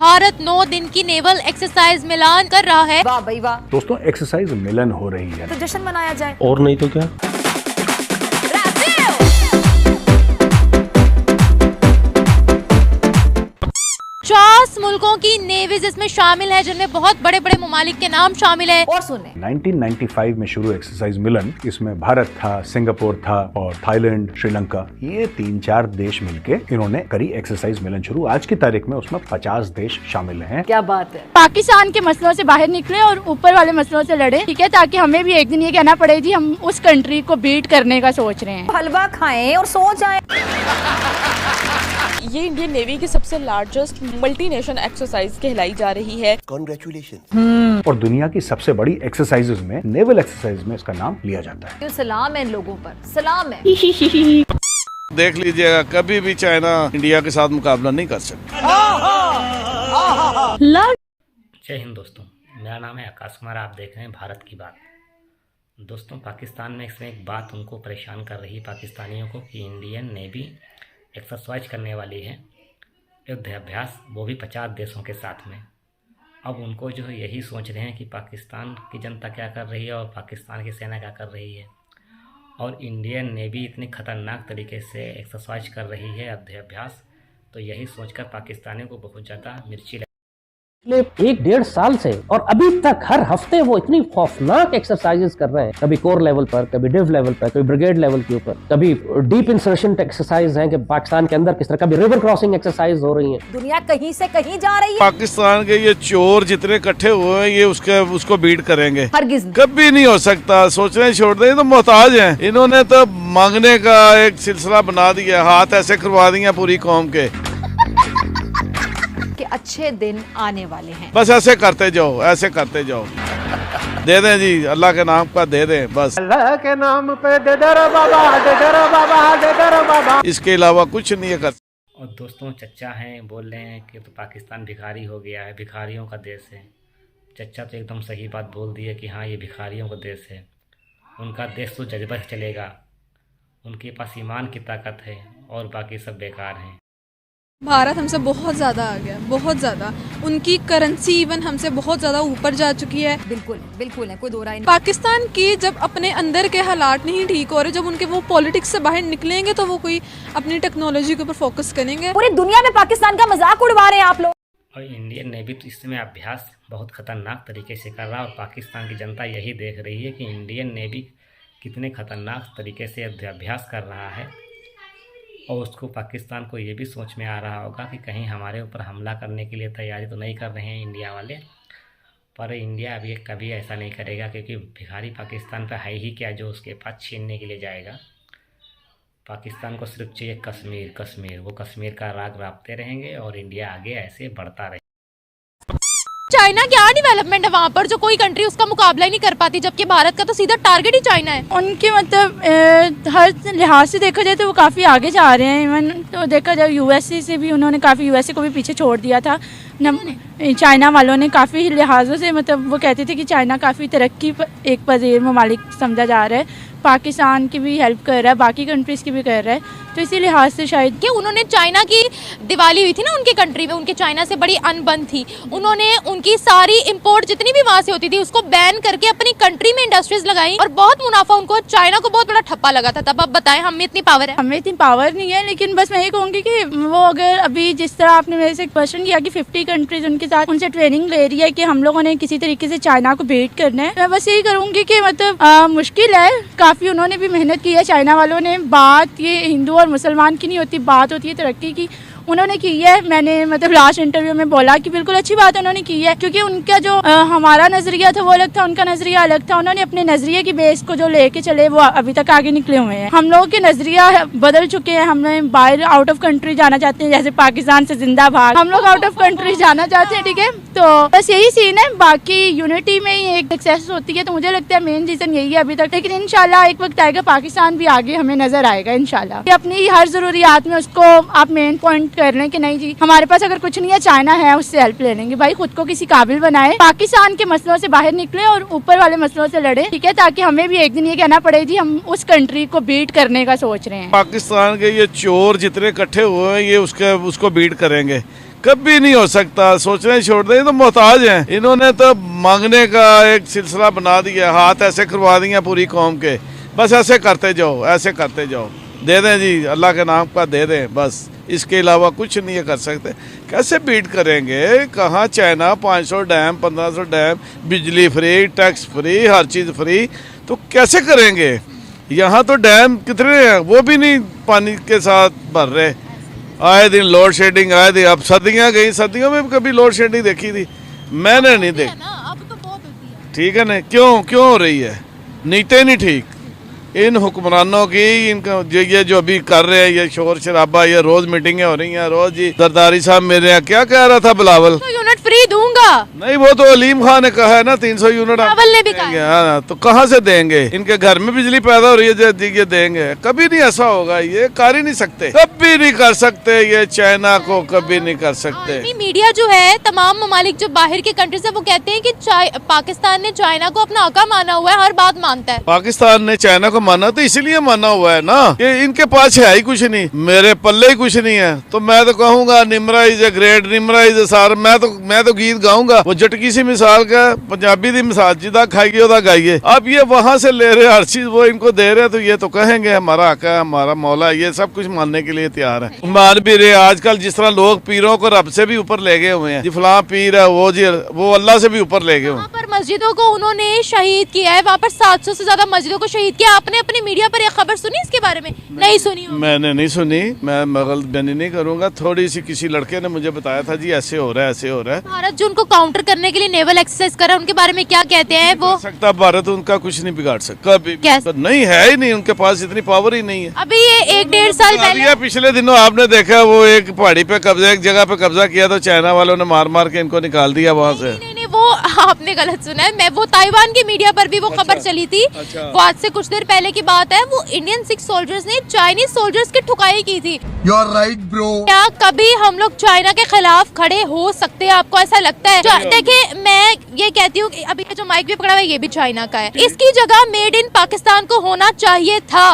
भारत 9 दिन की naval exercise मिलान कर रहा है। वाह भाई वाह। दोस्तों एक्सरसाइज मिलन हो रही है तो जश्न मनाया जाए। और नहीं तो क्या। 50 मुल्कों की नेवीज इसमें शामिल है, जिनमें बहुत बड़े बड़े ममालिक के नाम शामिल है। और सुने 1995 में शुरू एक्सरसाइज मिलन, इसमें भारत था, सिंगापुर था और थाईलैंड, श्रीलंका, ये 3-4 देश मिलके इन्होंने करी एक्सरसाइज मिलन शुरू। आज की तारीख में उसमें 50 देश शामिल हैं। क्या बात है। पाकिस्तान के मसलों से बाहर निकले और ऊपर वाले मसलों से लड़े, ठीक है, ताकि हमें भी एक दिन ये कहना पड़े जी हम उस कंट्री को बीट करने का सोच रहे हैं। हलवा खाएं और सो जाएं। ये इंडियन नेवी की सबसे लार्जेस्ट मल्टीनेशनल एक्सरसाइज कहलाई जा रही है। कांग्रेचुलेशन। और दुनिया की सबसे बड़ी एक्सरसाइजेज में, नेवल एक्सरसाइज में इसका नाम लिया जाता है। तो सलाम है इन लोगों पर, सलाम है। देख लीजिएगा, कभी भी चाइना इंडिया के साथ मुकाबला नहीं कर सकता। जय हिंद दोस्तों, मेरा नाम है आकाश कुमार, आप देख रहे हैं भारत की बात। दोस्तों, पाकिस्तान में इसमें एक बात उनको परेशान कर रही है पाकिस्तानियों को कि इंडियन नेवी एक्सरसाइज करने वाली है, युद्धाभ्यास, वो भी 50 देशों के साथ में। अब उनको जो है यही सोच रहे हैं कि पाकिस्तान की जनता क्या कर रही है और पाकिस्तान की सेना क्या कर रही है, और इंडियन नेवी इतनी खतरनाक तरीके से एक्सरसाइज कर रही है, युद्धाभ्यास, तो यही सोचकर पाकिस्तानियों को बहुत ज़्यादा मिर्ची 1-1.5 साल से और अभी तक हर हफ्ते वो इतनी खौफनाक एक्सरसाइजेस कर रहे हैं, कभी कोर लेवल पर, कभी डिव लेवल पर, कभी ब्रिगेड लेवल के ऊपर, कभी डीप इंसर्शन एक्सरसाइज है कि पाकिस्तान के अंदर किस तरह, कभी रिवर क्रॉसिंग एक्सरसाइज हो रही है। दुनिया कहीं से कहीं जा रही है। पाकिस्तान के ये चोर जितने इकट्ठे हुए हैं, ये उसको बीट करेंगे, हरगिज़ नहीं। कभी नहीं हो सकता। सोचने छोड़ दे, तो मोहताज हैं। इन्होंने तो मांगने का एक सिलसिला बना दिया, हाथ ऐसे करवा दिया पूरी कौम के। अच्छे दिन आने वाले हैं, बस ऐसे करते जाओ, ऐसे करते जाओ। दे दें जी, अल्लाह के नाम पर दे दें, बस अल्लाह के नाम पे दे दर बाबा, दे दर बाबा, दे दर बाबा। इसके अलावा कुछ नहीं कर। और दोस्तों, चच्चा हैं, बोल रहे हैं कि तो पाकिस्तान भिखारी हो गया है, भिखारियों का देश है। चच्चा तो एकदम सही बात बोल दी है कि हाँ, ये भिखारियों का देश है। उनका देश तो जज्बा से चलेगा, उनके पास ईमान की ताकत है और बाकी सब बेकार हैं। भारत हमसे बहुत ज़्यादा आ गया, बहुत ज़्यादा। उनकी करेंसी इवन हमसे बहुत ज़्यादा ऊपर जा चुकी है। बिल्कुल बिल्कुल है, कोई दो राय नहीं। पाकिस्तान की जब अपने अंदर के हालात नहीं ठीक हो रहे, जब उनके वो पॉलिटिक्स से बाहर निकलेंगे तो वो कोई अपनी टेक्नोलॉजी के ऊपर फोकस करेंगे। पूरी दुनिया में पाकिस्तान का मजाक उड़वा रहे हैं आप लोग। और इंडियन नेवी तो इस समय अभ्यास बहुत खतरनाक तरीके से कर रहा है, और पाकिस्तान की जनता यही देख रही है कि इंडियन नेवी कितने खतरनाक तरीके से अभ्यास कर रहा है। और उसको पाकिस्तान को ये भी सोच में आ रहा होगा कि कहीं हमारे ऊपर हमला करने के लिए तैयारी तो नहीं कर रहे हैं इंडिया वाले, पर इंडिया अभी कभी ऐसा नहीं करेगा, क्योंकि भिखारी पाकिस्तान पे है ही क्या जो उसके पास छीनने के लिए जाएगा। पाकिस्तान को सिर्फ चाहिए कश्मीर, कश्मीर, वो कश्मीर का राग राबते रहेंगे और इंडिया आगे ऐसे बढ़ता रहे। चाइना क्या डेवलपमेंट है वहाँ पर, जो कोई कंट्री उसका मुकाबला ही नहीं कर पाती, जबकि भारत का तो सीधा टारगेट ही चाइना है। उनके मतलब हर लिहाज से देखा जाए तो वो काफ़ी आगे जा रहे हैं। इवन तो देखा जाए यूएसए से भी उन्होंने काफ़ी, यूएसए को भी पीछे छोड़ दिया था चाइना वालों ने काफ़ी लिहाजों से। मतलब वो कहते थे कि चाइना काफ़ी तरक्की एक पजीर ममालिक समझा जा रहा है, पाकिस्तान की भी हेल्प कर रहा है, बाकी कंट्रीज़ की भी कर रहा है। तो इसी लिहाज से शायद कि उन्होंने चाइना की दिवाली हुई थी ना उनके कंट्री में, उनके चाइना से बड़ी अनबन थी, उन्होंने उनकी सारी इंपोर्ट जितनी भी वहाँ से होती थी उसको बैन करके अपनी कंट्री में इंडस्ट्रीज लगाई और बहुत मुनाफा उनको, चाइना को बहुत बड़ा ठप्पा लगा था। तब आप बताएं, हमें इतनी पावर है? हमें इतनी पावर नहीं है, लेकिन बस मैं ये कहूँगी कि वो अगर अभी जिस तरह आपने मेरे से क्वेश्चन किया कि 50 कंट्रीज उनके साथ उनसे ट्रेनिंग ले रही है कि हम लोगों ने किसी तरीके से चाइना को बीट करना है, मैं बस यही करूँगी कि मतलब मुश्किल है काफ़ी। उन्होंने भी मेहनत की है चाइना वालों ने। बात ये हिंदू और मुसलमान की नहीं होती, बात होती है तरक्की की। उन्होंने की है, मैंने मतलब लास्ट इंटरव्यू में बोला कि बिल्कुल अच्छी बात उन्होंने की है, क्योंकि उनका जो हमारा नजरिया था वो अलग था, उनका नजरिया अलग था। उन्होंने अपने नजरिए की बेस को जो लेके चले वो अभी तक आगे निकले हुए हैं। हम लोगों के नजरिया बदल चुके हैं, हमें बाहर आउट ऑफ कंट्री जाना चाहते हैं, जैसे पाकिस्तान से जिंदाबाद, हम लोग आउट ऑफ कंट्री जाना चाहते हैं, ठीक है। तो बस यही सीन है, बाकी यूनिटी में ही एक सक्सेस होती है। तो मुझे लगता है मेन रीजन यही है अभी तक, लेकिन इंशाल्लाह एक वक्त आएगा पाकिस्तान भी आगे हमें नजर आएगा इंशाल्लाह। अपनी हर जरूरियात में उसको आप मेन पॉइंट कर लें कि नहीं जी हमारे पास अगर कुछ नहीं है, चाइना है, उससे हेल्प ले लेंगे। भाई खुद को किसी काबिल बनाए, पाकिस्तान के मसलों से बाहर निकले और ऊपर वाले मसलों से लड़े, ठीक है, ताकि हमें भी एक दिन ये कहना पड़े जी हम उस कंट्री को बीट करने का सोच रहे हैं। पाकिस्तान के ये चोर जितने इकट्ठे हुए हैं, ये उसको बीट करेंगे, कभी नहीं हो सकता। सोचने छोड़ दे, ये तो मोहताज हैं। इन्होंने तो मांगने का एक सिलसिला बना दिया, हाथ ऐसे करवा दिया पूरी कौम के, बस ऐसे करते जाओ, ऐसे करते जाओ, दे दें जी, अल्लाह के नाम का दे दें, बस इसके अलावा कुछ नहीं ये कर सकते। कैसे बीट करेंगे? कहाँ चाइना 500 डैम, 1500 डैम, बिजली फ्री, टैक्स फ्री, हर चीज़ फ्री, तो कैसे करेंगे? यहाँ तो डैम कितने हैं, वो भी नहीं पानी के साथ भर रहे। आए दिन लोड शेडिंग, आए दिन। अब सर्दियाँ गई, सर्दियों में भी कभी लोड शेडिंग देखी थी? मैंने नहीं देखी। अब तो बहुत होती है। ठीक है ना, क्यों हो रही है? नीते नहीं ठीक इन हुक्मरानों की, इनका ये जो अभी कर रहे हैं, ये शोर शराबा, ये रोज मीटिंगें हो रही हैं, रोज जी जरदारी साहब मेरे यहाँ क्या कह रहा था बिलावल, तो यूनिट फ्री दूंगा। नहीं वो तो अलीम खान ने कहा है ना 300 यूनिट बिलावल ने भी कहा है। हाँ, तो कहाँ से देंगे? इनके घर में बिजली पैदा हो रही है, ये देंगे? कभी नहीं ऐसा होगा, ये कर ही नहीं सकते, कभी नहीं कर सकते, ये चाइना को कभी नहीं कर सकते। आलमी मीडिया जो है, तमाम ममालिक जो बाहर के कंट्रीज है, वो कहते हैं कि पाकिस्तान ने चाइना को अपना आका माना हुआ है, हर बात मानता है। पाकिस्तान ने चाइना को माना तो इसलिए माना हुआ है ना कि इनके पास है ही कुछ नहीं, मेरे पल्ले ही कुछ नहीं है। तो मैं तो कहूँगा Nimra is a great, Nimra is a सार। मैं तो गीत गाऊंगा, वो झटकी सी मिसाल का पंजाबी दी मिसाल, जिदा खाइए उदा गाइए। अब ये वहां से ले रहे हर चीज, वो इनको दे रहे, तो ये तो कहेंगे हमारा आका है, हमारा मौला, ये सब कुछ मानने के लिए तैयार है। मान भी रहे आजकल जिस तरह लोग पीरों को रब से भी ऊपर ले गए हुए हैं, जी फलां पीर है, वो जी वो अल्लाह से भी ऊपर ले गए हुए। वहाँ पर मस्जिदों को उन्होंने शहीद किया है, वहाँ पर 700 से ज्यादा मस्जिदों को शहीद किया। आपने अपनी मीडिया पर एक खबर सुनी इसके बारे में? नहीं सुनी हो? मैंने नहीं सुनी, मैं गलतफहमी नहीं करूंगा। थोड़ी सी किसी लड़के ने मुझे बताया था जी ऐसे हो रहा है, ऐसे हो रहा है। भारत जो उनको काउंटर करने के लिए नेवल एक्सरसाइज कर रहा है, उनके बारे में क्या कहते हैं वो? सकता भारत उनका कुछ नहीं बिगाड़ सकता, कभी कैसे? नहीं है ही नहीं, उनके पास इतनी पावर ही नहीं है। अभी ये 1-1.5 साल पहले पिछले दिनों आपने देखा, वो एक पहाड़ी पे कब्जा, एक जगह पे कब्जा किया, तो चाइना वालों ने मार मार के इनको निकाल दिया वहाँ से। नहीं, वो आपने गलत सुना है। मैं वो ताइवान की मीडिया पर भी वो खबर चली थी। वो आज से कुछ देर पहले की बात है। वो इंडियन 6 सोल्जर्स ने चाइनीज सोल्जर्स की ठुकाई की थी। You are right bro. क्या कभी हम लोग चाइना के खिलाफ खड़े हो सकते हैं? आपको ऐसा लगता है? देखिए, मैं ये कहती हूँ कि अभी ये जो माइक भी पकड़ा हुआ है, ये भी चाइना का है। इसकी जगह मेड इन पाकिस्तान को होना चाहिए था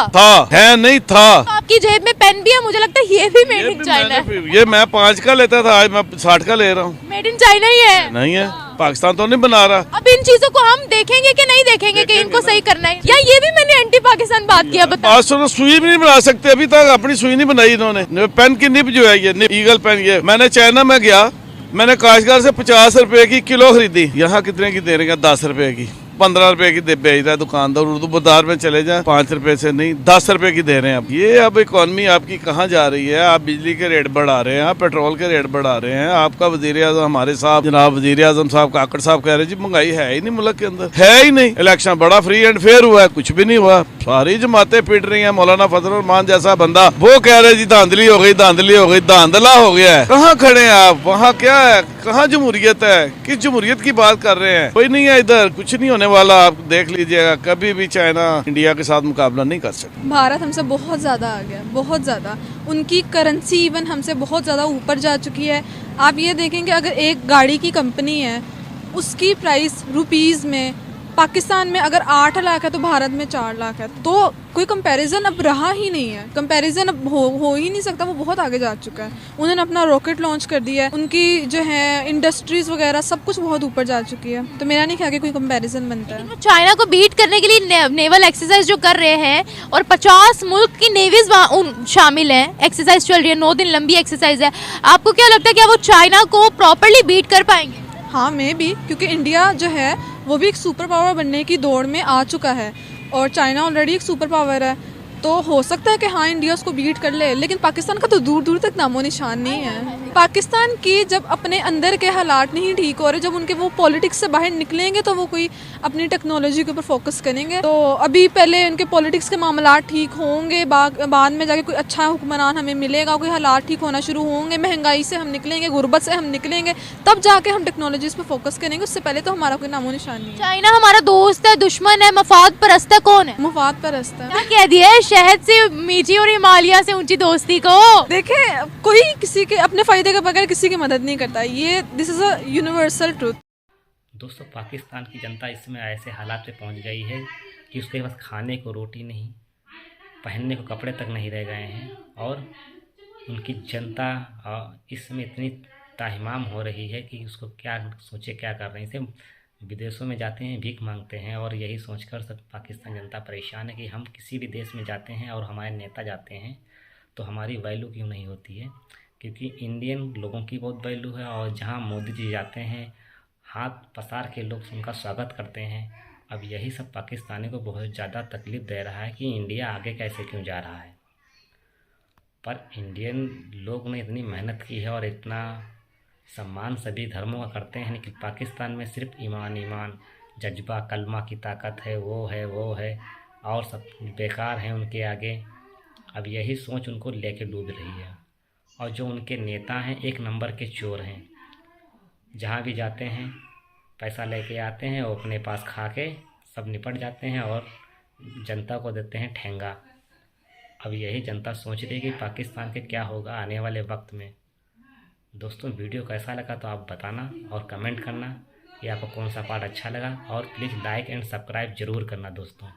है नहीं था। आपकी जेब में पेन भी है, मुझे लगता है ये भी मेड इन चाइना है। ये मैं 5 का लेता था, आज मैं 60 का ले रहा हूँ। मेड इन चाइना ही है। नहीं है, पाकिस्तान तो नहीं बना रहा। अब इन चीजों को हम देखेंगे कि नहीं देखेंगे कि इनको सही करना है, या ये भी मैंने एंटी पाकिस्तान बात किया? बताओ। 500 सुई भी नहीं बना सकते, अभी तक अपनी सुई नहीं बनाई इन्होंने। पेन की निब जो है, ये निब, ईगल पेन, ये मैंने चाइना में गया, मैंने काशगार से 50 रुपए की किलो खरीदी। यहाँ कितने की दे रहे हैं? 10 रुपए की, 15 रुपए की बेच रहा है दुकानदार। उर्दू बाजार में चले जाए 5 रुपए से नहीं 10 रुपए की दे रहे हैं। अब इकोनॉमी आपकी कहाँ जा रही है? आप बिजली के रेट बढ़ा रहे हैं, आप पेट्रोल के रेट बढ़ा रहे हैं। आपका वजीर आजम, हमारे साहब, जनाब वजीर आजम साहब काकड़ साहब कह रहे हैं जी महंगाई है ही नहीं मुल्क के अंदर, है ही नहीं। इलेक्शन बड़ा फ्री एंड फेयर हुआ है, कुछ भी नहीं हुआ। सारी जमातें पिट रही है। मौलाना फजल रहमान जैसा बंदा वो कह रहे जी धांधली हो गई, धांधली हो गई, धांधला हो गया है। कहाँ खड़े हैं आप? वहाँ क्या है? कहाँ जमहूरियत है? किस जमहूरियत की बात कर रहे हैं? कोई नहीं है इधर, कुछ नहीं होने वाला। आप देख लीजिएगा, कभी भी चाइना इंडिया के साथ मुकाबला नहीं कर सकता। भारत हमसे बहुत ज़्यादा आ गया, बहुत ज़्यादा। उनकी करेंसी इवन हमसे बहुत ज़्यादा ऊपर जा चुकी है। आप ये देखेंगे, अगर एक गाड़ी की कंपनी है, उसकी प्राइस रुपीज़ में, पाकिस्तान में अगर 8 लाख है तो भारत में 4 लाख है। तो कोई कंपैरिजन अब रहा ही नहीं है, कंपैरिजन अब हो ही नहीं सकता। वो बहुत आगे जा चुका है। उन्होंने अपना रॉकेट लॉन्च कर दिया है, उनकी जो है इंडस्ट्रीज वगैरह सब कुछ बहुत ऊपर जा चुकी है। तो मेरा नहीं ख्याल कि कोई कंपैरिजन बनता है। चाइना को बीट करने के लिए नेवल एक्सरसाइज जो कर रहे हैं, और 50 मुल्क की नेवीज शामिल हैं, एक्सरसाइज चल रही है, 9 दिन लंबी एक्सरसाइज है। आपको क्या लगता है कि वो चाइना को प्रॉपरली बीट कर पाएंगे? हाँ, मैं भी, क्योंकि इंडिया जो है वो भी एक सुपर पावर बनने की दौड़ में आ चुका है, और चाइना ऑलरेडी एक सुपर पावर है। तो हो सकता है कि हाँ इंडिया उसको बीट कर ले, लेकिन पाकिस्तान का तो दूर दूर तक नामो निशान नहीं है। पाकिस्तान की जब अपने अंदर के हालात नहीं ठीक हो रहे, जब उनके वो पॉलिटिक्स से बाहर निकलेंगे तो वो कोई अपनी टेक्नोलॉजी के ऊपर फोकस करेंगे। तो अभी पहले उनके पॉलिटिक्स के मामला ठीक होंगे, बाद में जाके कोई अच्छा हुक्मरान हमें मिलेगा, कोई हालात ठीक होना शुरू होंगे, महंगाई से हम निकलेंगे, गुर्बत से हम निकलेंगे, तब जाके हम टेक्नोलॉजीज पे फोकस करेंगे। उससे पहले तो हमारा कोई नामो निशान नहीं है। चाइना हमारा दोस्त है, दुश्मन है, मफाद परस्त है? कौन है? मुफाद परस्त है। क्या कह दिया है? शहद से मीठी और हिमालय से ऊंची दोस्ती को। देखें, कोई किसी के अपने फायदे के बगैर किसी की मदद नहीं करता। ये this is a universal truth. दोस्तों, पाकिस्तान की जनता इस समय ऐसे हालात पे पहुंच गई है कि उसके पास खाने को रोटी नहीं, पहनने को कपड़े तक नहीं रह गए हैं, और उनकी जनता इस समय इतनी ताहिमाम हो रही है कि उसको क्या सोचे, क्या कर रहे हैं। इसे विदेशों में जाते हैं, भीख मांगते हैं और यही सोचकर सब पाकिस्तान जनता परेशान है कि हम किसी भी देश में जाते हैं और हमारे नेता जाते हैं तो हमारी वैल्यू क्यों नहीं होती है। क्योंकि इंडियन लोगों की बहुत वैल्यू है और जहाँ मोदी जी जाते हैं हाथ पसार के लोग उनका स्वागत करते हैं। अब यही सब पाकिस्तानी को बहुत ज़्यादा तकलीफ़ दे रहा है कि इंडिया आगे कैसे क्यों जा रहा है। पर इंडियन लोग ने इतनी मेहनत की है और इतना सम्मान सभी धर्मों का करते हैं, लेकिन पाकिस्तान में सिर्फ ईमान जज्बा कलमा की ताकत है, वो है और सब बेकार हैं उनके आगे। अब यही सोच उनको लेके डूब रही है और जो उनके नेता हैं एक नंबर के चोर हैं। जहाँ भी जाते हैं पैसा लेके आते हैं, वो अपने पास खा के सब निपट जाते हैं और जनता को देते हैं ठेंगा। अब यही जनता सोच रही है कि पाकिस्तान के क्या होगा आने वाले वक्त में। दोस्तों वीडियो कैसा लगा तो आप बताना और कमेंट करना कि आपको कौन सा पार्ट अच्छा लगा और प्लीज़ लाइक एंड सब्सक्राइब ज़रूर करना दोस्तों।